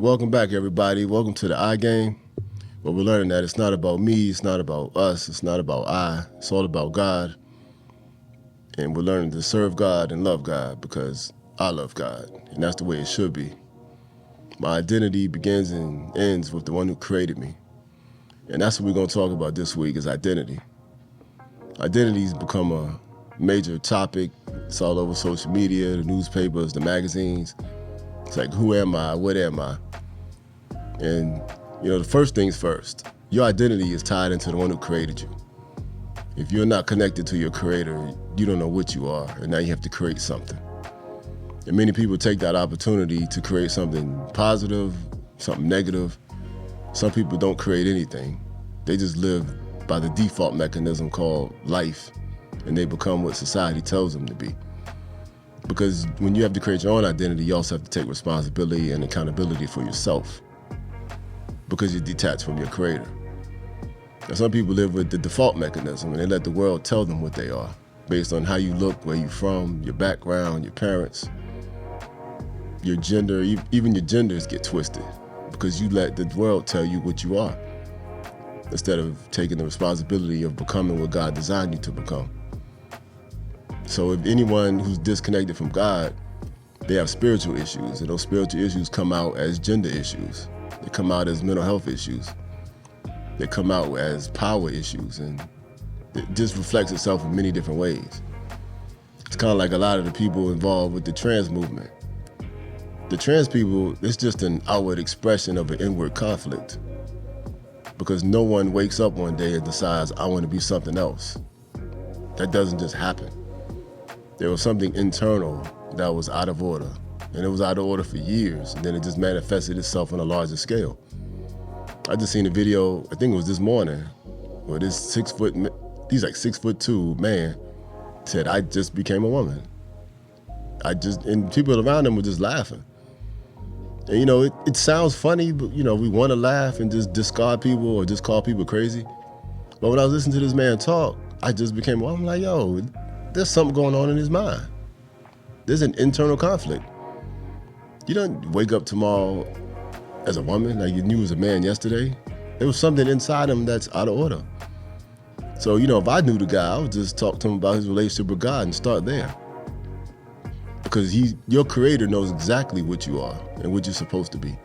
welcome back, everybody. Welcome to the I Game, where we're learning that it's not about me, it's not about us, it's not about I, it's all about God. And we're learning to serve God and love God because I love God, and that's the way it should be. My identity begins and ends with the one who created me. And that's what we're going to talk about this week is identity. Identity's become a major topic. It's all over social media, the newspapers, the magazines. It's like, who am I? What am I? And, the first things first, your identity is tied into the one who created you. If you're not connected to your creator, you don't know what you are, and now you have to create something. And many people take that opportunity to create something positive, something negative. Some people don't create anything. They just live by the default mechanism called life, and they become what society tells them to be. Because when you have to create your own identity, you also have to take responsibility and accountability for yourself because you're detached from your creator. And some people live with the default mechanism and they let the world tell them what they are based on how you look, where you're from, your background, your parents, your gender. Even your genders get twisted because you let the world tell you what you are instead of taking the responsibility of becoming what God designed you to become. So if anyone who's disconnected from God, they have spiritual issues, and those spiritual issues come out as gender issues. They come out as mental health issues. They come out as power issues, and it just reflects itself in many different ways. It's kind of like a lot of the people involved with the trans movement. The trans people, it's just an outward expression of an inward conflict because no one wakes up one day and decides, I want to be something else. That doesn't just happen. There was something internal that was out of order, and it was out of order for years, and then it just manifested itself on a larger scale. I just seen a video, I think it was this morning, where this 6'2" man said, I just became a woman. And people around him were just laughing. And it sounds funny, but we want to laugh and just discard people or just call people crazy. But when I was listening to this man talk, I just became a woman. I'm like, yo, there's something going on in his mind. There's an internal conflict. You don't wake up tomorrow as a woman like you knew as a man yesterday. There was something inside him that's out of order. So, if I knew the guy, I would just talk to him about his relationship with God and start there. Because your creator knows exactly what you are and what you're supposed to be.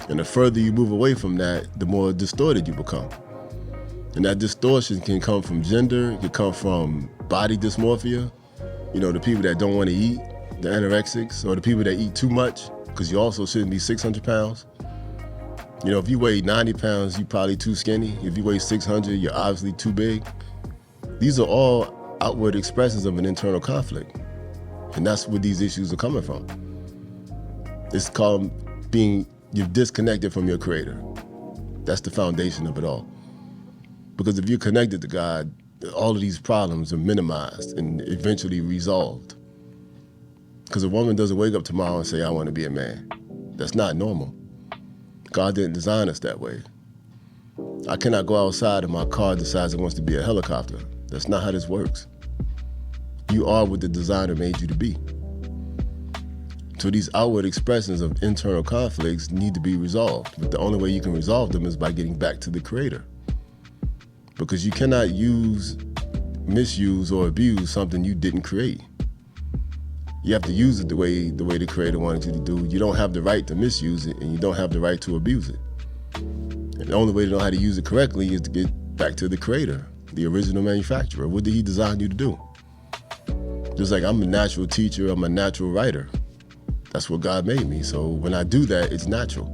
And the further you move away from that, the more distorted you become. And that distortion can come from gender, it can come from body dysmorphia, the people that don't want to eat, the anorexics, or the people that eat too much, because you also shouldn't be 600 pounds. If you weigh 90 pounds, you're probably too skinny. If you weigh 600, you're obviously too big. These are all outward expressions of an internal conflict. And that's where these issues are coming from. It's called you're disconnected from your creator. That's the foundation of it all. Because if you're connected to God, all of these problems are minimized and eventually resolved. Because a woman doesn't wake up tomorrow and say, I want to be a man. That's not normal. God didn't design us that way. I cannot go outside and my car decides it wants to be a helicopter. That's not how this works. You are what the designer made you to be. So these outward expressions of internal conflicts need to be resolved. But the only way you can resolve them is by getting back to the creator. Because you cannot misuse, or abuse something you didn't create. You have to use it the way the creator wanted you to do. You don't have the right to misuse it, and you don't have the right to abuse it. And the only way to know how to use it correctly is to get back to the creator, the original manufacturer. What did he design you to do? Just like I'm a natural teacher, I'm a natural writer. That's what God made me. So when I do that, it's natural,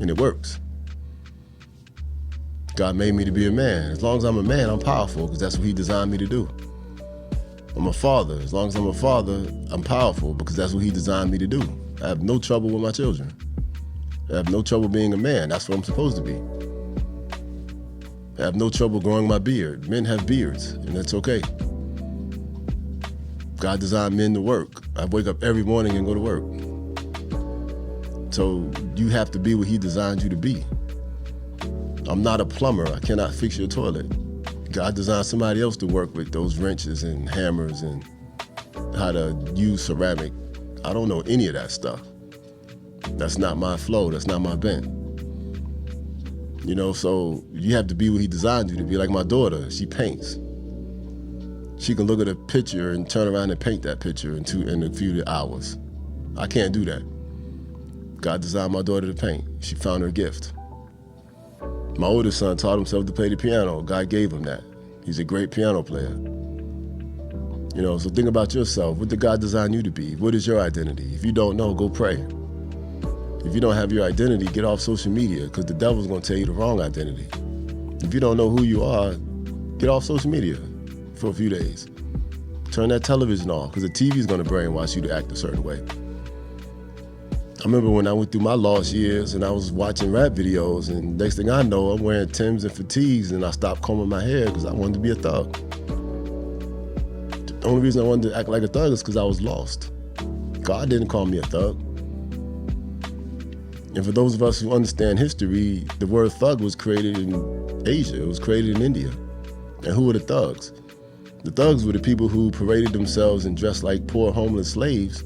and it works. God made me to be a man. As long as I'm a man, I'm powerful because that's what he designed me to do. I'm a father. As long as I'm a father, I'm powerful because that's what he designed me to do. I have no trouble with my children. I have no trouble being a man. That's what I'm supposed to be. I have no trouble growing my beard. Men have beards, and that's okay. God designed men to work. I wake up every morning and go to work. So you have to be what he designed you to be. I'm not a plumber. I cannot fix your toilet. God designed somebody else to work with those wrenches and hammers and how to use ceramic. I don't know any of that stuff. That's not my flow. That's not my bent. You know, so you have to be what he designed you to be. Like my daughter, she paints. She can look at a picture and turn around and paint that picture in a few hours. I can't do that. God designed my daughter to paint. She found her gift. My oldest son taught himself to play the piano. God gave him that. He's a great piano player. You know, so think about yourself. What did God design you to be? What is your identity? If you don't know, go pray. If you don't have your identity, get off social media, because the devil's going to tell you the wrong identity. If you don't know who you are, get off social media for a few days. Turn that television off, because the TV is going to brainwash you to act a certain way. I remember when I went through my lost years and I was watching rap videos, and next thing I know, I'm wearing Timbs and fatigues, and I stopped combing my hair because I wanted to be a thug. The only reason I wanted to act like a thug is because I was lost. God didn't call me a thug. And for those of us who understand history, the word thug was created in Asia. It was created in India. And who were the thugs? The thugs were the people who paraded themselves and dressed like poor homeless slaves,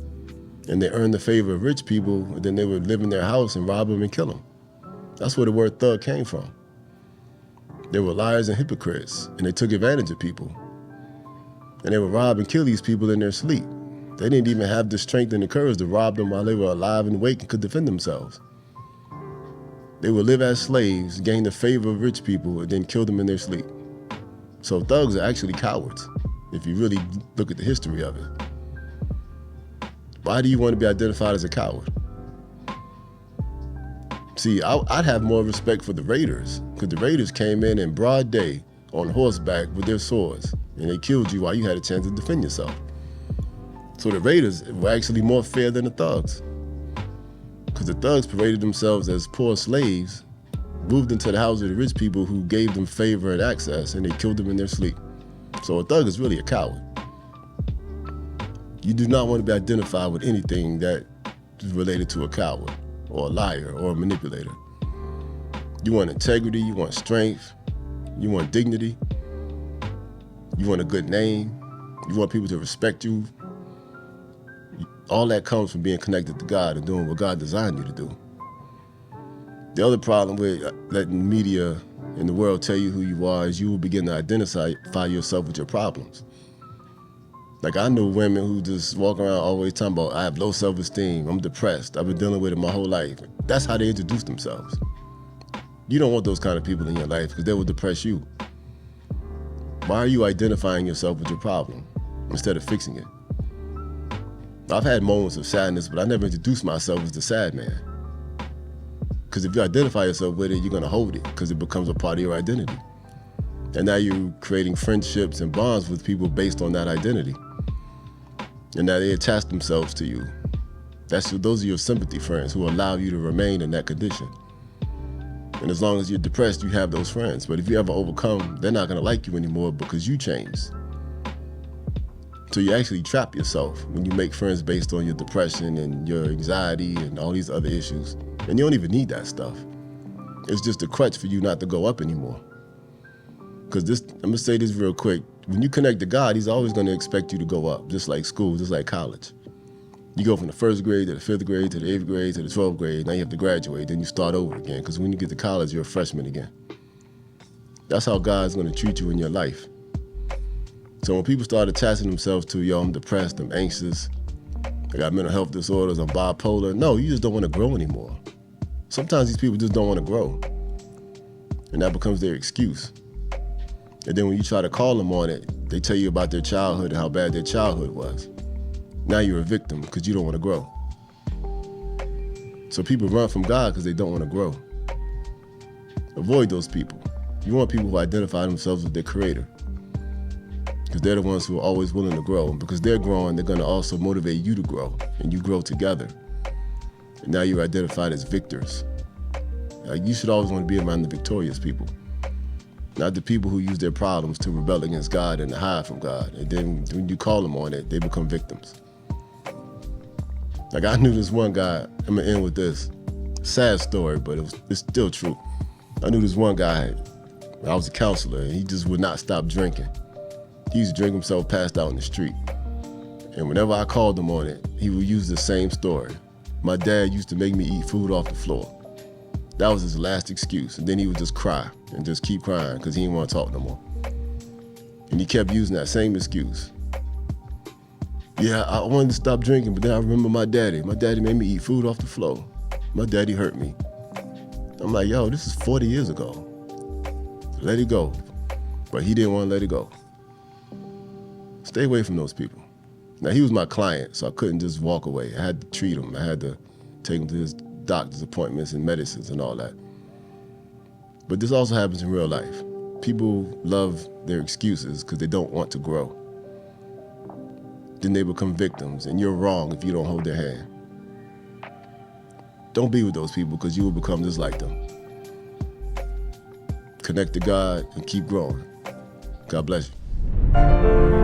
and they earned the favor of rich people, and then they would live in their house and rob them and kill them. That's where the word thug came from. They were liars and hypocrites, and they took advantage of people. And they would rob and kill these people in their sleep. They didn't even have the strength and the courage to rob them while they were alive and awake and could defend themselves. They would live as slaves, gain the favor of rich people, and then kill them in their sleep. So thugs are actually cowards, if you really look at the history of it. Why do you want to be identified as a coward? See, I'd have more respect for the raiders, because the raiders came in broad day on horseback with their swords, and they killed you while you had a chance to defend yourself. So the raiders were actually more fair than the thugs, because the thugs paraded themselves as poor slaves, moved into the house of the rich people who gave them favor and access, and they killed them in their sleep. So a thug is really a coward. You do not want to be identified with anything that is related to a coward or a liar or a manipulator. You want integrity, you want strength, you want dignity, you want a good name, you want people to respect you. All that comes from being connected to God and doing what God designed you to do. The other problem with letting media and the world tell you who you are is you will begin to identify yourself with your problems. Like, I know women who just walk around always talking about, I have low self-esteem, I'm depressed, I've been dealing with it my whole life. That's how they introduce themselves. You don't want those kind of people in your life, because they will depress you. Why are you identifying yourself with your problem instead of fixing it? I've had moments of sadness, but I never introduced myself as the sad man. Because if you identify yourself with it, you're going to hold it, because it becomes a part of your identity. And now you're creating friendships and bonds with people based on that identity. And now they attach themselves to you. Those are your sympathy friends who allow you to remain in that condition. And as long as you're depressed, you have those friends. But if you ever overcome, they're not going to like you anymore because you changed. So you actually trap yourself when you make friends based on your depression and your anxiety and all these other issues. And you don't even need that stuff. It's just a crutch for you not to go up anymore. Because I'm going to say this real quick. When you connect to God, he's always going to expect you to go up, just like school, just like college. You go from the first grade to the fifth grade to the eighth grade to the 12th grade. Now you have to graduate. Then you start over again, because when you get to college, you're a freshman again. That's how God's going to treat you in your life. So when people start attaching themselves to, yo, I'm depressed, I'm anxious, I got mental health disorders, I'm bipolar. No, you just don't want to grow anymore. Sometimes these people just don't want to grow. And that becomes their excuse. And then when you try to call them on it, they tell you about their childhood and how bad their childhood was. Now you're a victim because you don't want to grow. So people run from God because they don't want to grow. Avoid those people. You want people who identify themselves with their creator, because they're the ones who are always willing to grow. And because they're growing, they're going to also motivate you to grow, and you grow together. And now you're identified as victors. You should always want to be around the victorious people, not the people who use their problems to rebel against God and to hide from God. And then when you call them on it, they become victims. Like, I knew this one guy, I'm going to end with this. Sad story, but it's still true. I knew this one guy, I was a counselor, and he just would not stop drinking. He used to drink himself passed out in the street. And whenever I called him on it, he would use the same story. My dad used to make me eat food off the floor. That was his last excuse. And then he would just cry and just keep crying because he didn't want to talk no more. And he kept using that same excuse. Yeah, I wanted to stop drinking, but then I remember my daddy. My daddy made me eat food off the floor. My daddy hurt me. I'm like, yo, this is 40 years ago. Let it go. But he didn't want to let it go. Stay away from those people. Now, he was my client, so I couldn't just walk away. I had to treat him. I had to take him to his doctor's appointments and medicines and all that. But this also happens in real life. People love their excuses because they don't want to grow. Then they become victims, and you're wrong if you don't hold their hand. Don't be with those people because you will become just like them. Connect to God and keep growing. God bless you.